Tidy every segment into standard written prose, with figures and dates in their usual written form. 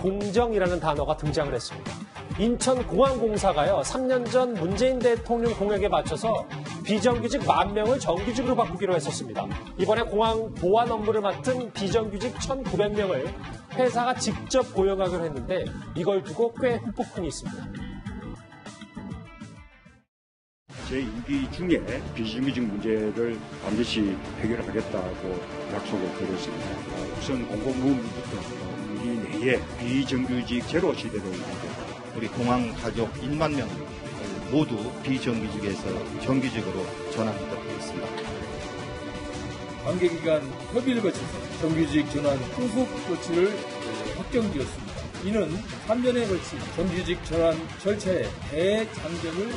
공정이라는 단어가 등장을 했습니다. 인천공항공사가요, 3년 전 문재인 대통령 공약에 맞춰서 비정규직 10,000명을 정규직으로 바꾸기로 했었습니다. 이번에 공항 보안 업무를 맡은 비정규직 1,900명을 회사가 직접 고용하기로 했는데 이걸 두고 꽤 후폭풍이 있습니다. 제 임기 중에 비정규직 문제를 반드시 해결하겠다고 약속을 드렸습니다. 우선 공공부문부터 우리 내에 비정규직 제로 시대로 우리 공항 가족 1만 명 모두 비정규직에서 정규직으로 전환하도록 하겠습니다. 관계기관 협의를 거쳐서 정규직 전환 후속 조치를 확정되었습니다. 이는 3년에 걸친 정규직 전환 절차의 대장정을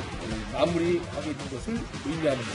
마무리하게 된 것을 의미합니다.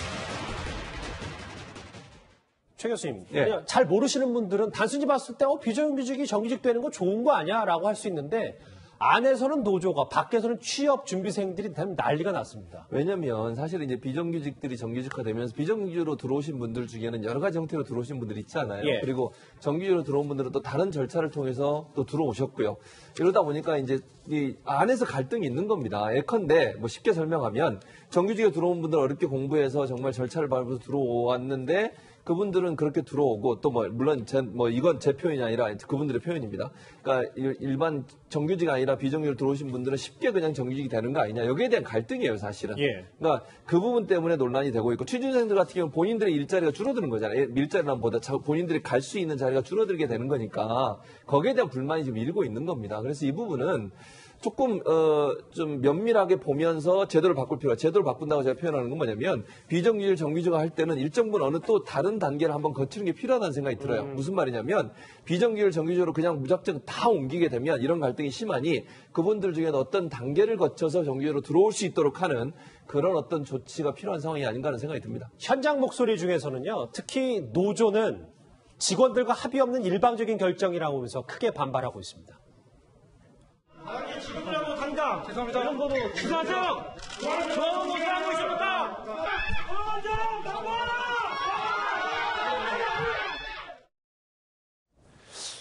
최 교수님, 네. 잘 모르시는 분들은 단순히 봤을 때 비정규직이 정규직 되는 거 좋은 거 아니야? 라고 할 수 있는데 안에서는 노조가, 밖에서는 취업 준비생들이 되면 난리가 났습니다. 왜냐면 사실 이제 비정규직들이 정규직화되면서 비정규직으로 들어오신 분들 중에는 여러 가지 형태로 들어오신 분들이 있잖아요. 예. 그리고 정규직으로 들어온 분들은 또 다른 절차를 통해서 또 들어오셨고요. 이러다 보니까 이제 이 안에서 갈등이 있는 겁니다. 예컨대 뭐 쉽게 설명하면 정규직에 들어온 분들 어렵게 공부해서 정말 절차를 밟아서 들어왔는데 그분들은 그렇게 들어오고 또 뭐 물론 이건 제 표현이 아니라 그분들의 표현입니다. 그러니까 일반 정규직 아니라 비정규직으로 들어오신 분들은 쉽게 그냥 정규직이 되는 거 아니냐. 여기에 대한 갈등이에요, 사실은. 예. 그러니까 그 부분 때문에 논란이 되고 있고 취준생들 같은 경우는 본인들의 일자리가 줄어드는 거잖아요. 일자리보다 본인들이 갈 수 있는 자리가 줄어들게 되는 거니까 거기에 대한 불만이 지금 일고 있는 겁니다. 그래서 이 부분은 조금 좀 면밀하게 보면서 제도를 바꿀 필요가. 제도를 바꾼다고 제가 표현하는 건 뭐냐면 비정규직 정규직화 할 때는 일정 부분 어느 또 다른 단계를 한번 거치는 게 필요하다는 생각이 들어요. 무슨 말이냐면 비정규직 정규직으로 그냥 무작정 다 옮기게 되면 이런 갈등이 심하니 그분들 중에는 어떤 단계를 거쳐서 정규직으로 들어올 수 있도록 하는 그런 어떤 조치가 필요한 상황이 아닌가 하는 생각이 듭니다. 현장 목소리 중에서는요, 특히 노조는 직원들과 합의 없는 일방적인 결정이라고 하면서 크게 반발하고 있습니다. 지금이라도 당장 죄송합니다. 이런 거도 기사적 저는 어떻게 하고 있습니까?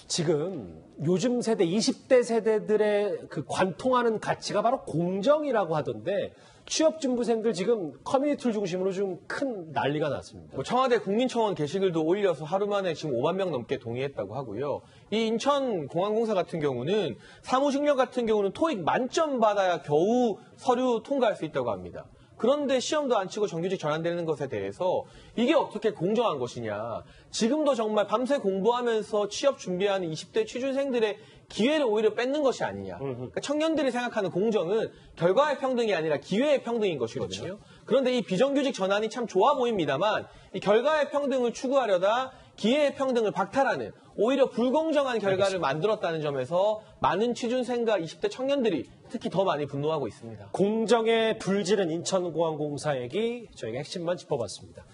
지금 요즘 세대 20대 세대들의 그 관통하는 가치가 바로 공정이라고 하던데 취업준비생들 지금 커뮤니티를 중심으로 좀 큰 난리가 났습니다. 청와대 국민청원 게시글도 올려서 하루 만에 지금 5만 명 넘게 동의했다고 하고요. 이 인천공항공사 같은 경우는 사무직력 같은 경우는 토익 만점 받아야 겨우 서류 통과할 수 있다고 합니다. 그런데 시험도 안 치고 정규직 전환되는 것에 대해서 이게 어떻게 공정한 것이냐. 지금도 정말 밤새 공부하면서 취업 준비하는 20대 취준생들의 기회를 오히려 뺏는 것이 아니냐. 그러니까 청년들이 생각하는 공정은 결과의 평등이 아니라 기회의 평등인 것이거든요. 그렇죠. 그런데 이 비정규직 전환이 참 좋아 보입니다만 이 결과의 평등을 추구하려다 기회의 평등을 박탈하는 오히려 불공정한 결과를 만들었다는 점에서 많은 취준생과 20대 청년들이 특히 더 많이 분노하고 있습니다. 공정에 불지른 인천공항공사 얘기 저희가 핵심만 짚어봤습니다.